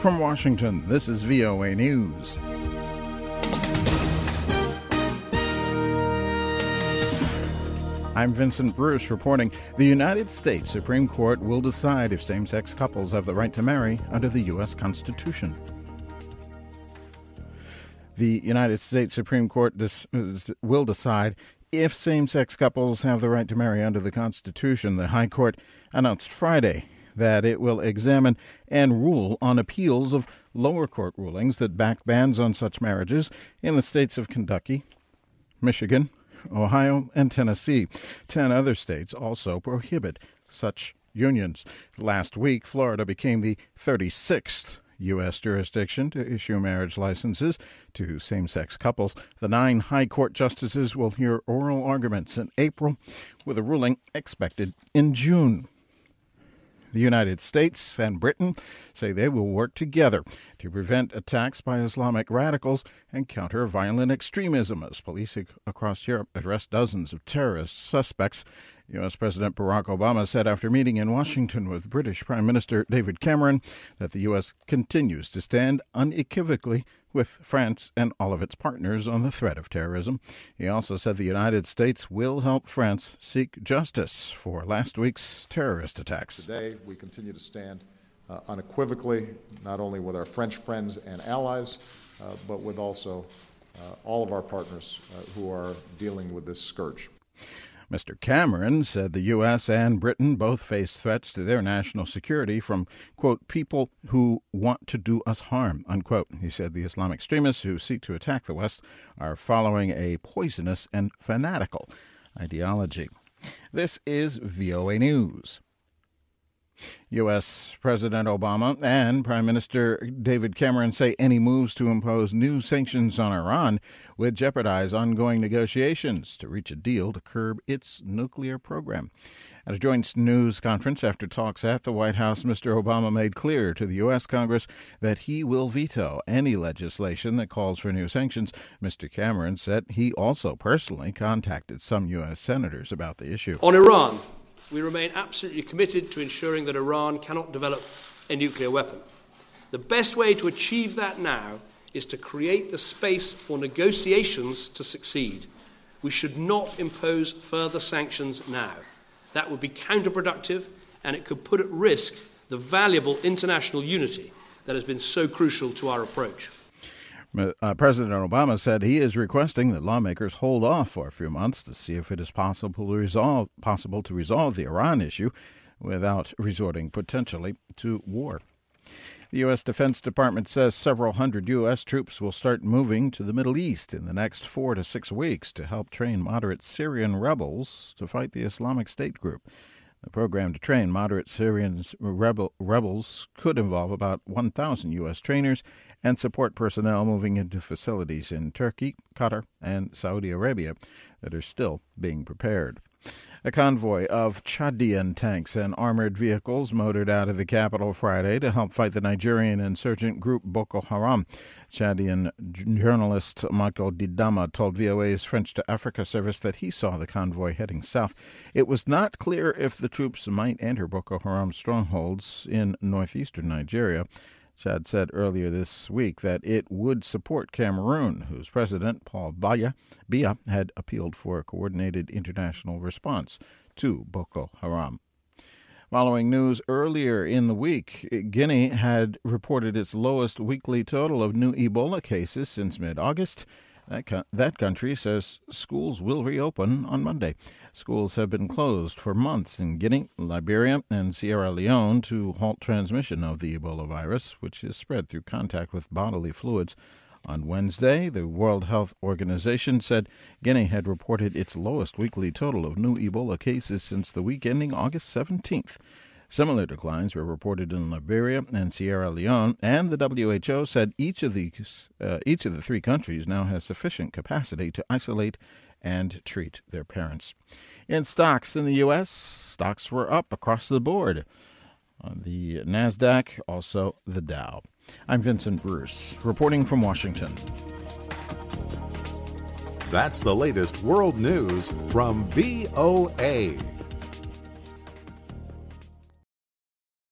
From Washington, this is VOA News. I'm Vincent Bruce reporting the United States Supreme Court will decide if same-sex couples have the right to marry under the U.S. Constitution. The United States Supreme Court will decide if same-sex couples have the right to marry under the Constitution. The High Court announced Friday that it will examine and rule on appeals of lower court rulings that back bans on such marriages in the states of Kentucky, Michigan, Ohio, and Tennessee. 10 other states also prohibit such unions. Last week, Florida became the 36th U.S. jurisdiction to issue marriage licenses to same-sex couples. The 9 high court justices will hear oral arguments in April, with a ruling expected in June. The United States and Britain say they will work together to prevent attacks by Islamic radicals and counter violent extremism as police across Europe arrest dozens of terrorist suspects. U.S. President Barack Obama said after meeting in Washington with British Prime Minister David Cameron that the U.S. continues to stand unequivocally with France and all of its partners on the threat of terrorism. He also said the United States will help France seek justice for last week's terrorist attacks. Today, we continue to stand unequivocally, not only with our French friends and allies, but with also all of our partners who are dealing with this scourge. Mr. Cameron said the U.S. and Britain both face threats to their national security from, quote, people who want to do us harm, unquote. He said the Islamic extremists who seek to attack the West are following a poisonous and fanatical ideology. This is VOA News. U.S. President Obama and Prime Minister David Cameron say any moves to impose new sanctions on Iran would jeopardize ongoing negotiations to reach a deal to curb its nuclear program. At a joint news conference after talks at the White House, Mr. Obama made clear to the U.S. Congress that he will veto any legislation that calls for new sanctions. Mr. Cameron said he also personally contacted some U.S. senators about the issue. On Iran, we remain absolutely committed to ensuring that Iran cannot develop a nuclear weapon. The best way to achieve that now is to create the space for negotiations to succeed. We should not impose further sanctions now. That would be counterproductive, and it could put at risk the valuable international unity that has been so crucial to our approach. President Obama said he is requesting that lawmakers hold off for a few months to see if it is possible to resolve the Iran issue without resorting potentially to war. The U.S. Defense Department says several hundred U.S. troops will start moving to the Middle East in the next 4 to 6 weeks to help train moderate Syrian rebels to fight the Islamic State group. The program to train moderate Syrian rebels could involve about 1,000 U.S. trainers and support personnel moving into facilities in Turkey, Qatar, and Saudi Arabia that are still being prepared. A convoy of Chadian tanks and armored vehicles motored out of the capital Friday to help fight the Nigerian insurgent group Boko Haram. Chadian journalist Michael Didama told VOA's French to Africa service that he saw the convoy heading south. It was not clear if the troops might enter Boko Haram strongholds in northeastern Nigeria. Chad said earlier this week that it would support Cameroon, whose president, Paul Biya, had appealed for a coordinated international response to Boko Haram. Following news earlier in the week, Guinea had reported its lowest weekly total of new Ebola cases since mid-August. That country says schools will reopen on Monday. Schools have been closed for months in Guinea, Liberia, and Sierra Leone to halt transmission of the Ebola virus, which is spread through contact with bodily fluids. On Wednesday, the World Health Organization said Guinea had reported its lowest weekly total of new Ebola cases since the week ending August 17th. Similar declines were reported in Liberia and Sierra Leone, and the WHO said each of the 3 countries now has sufficient capacity to isolate and treat their parents. In stocks in the U.S., stocks were up across the board. On the NASDAQ, also the Dow. I'm Vincent Bruce, reporting from Washington. That's the latest world news from VOA.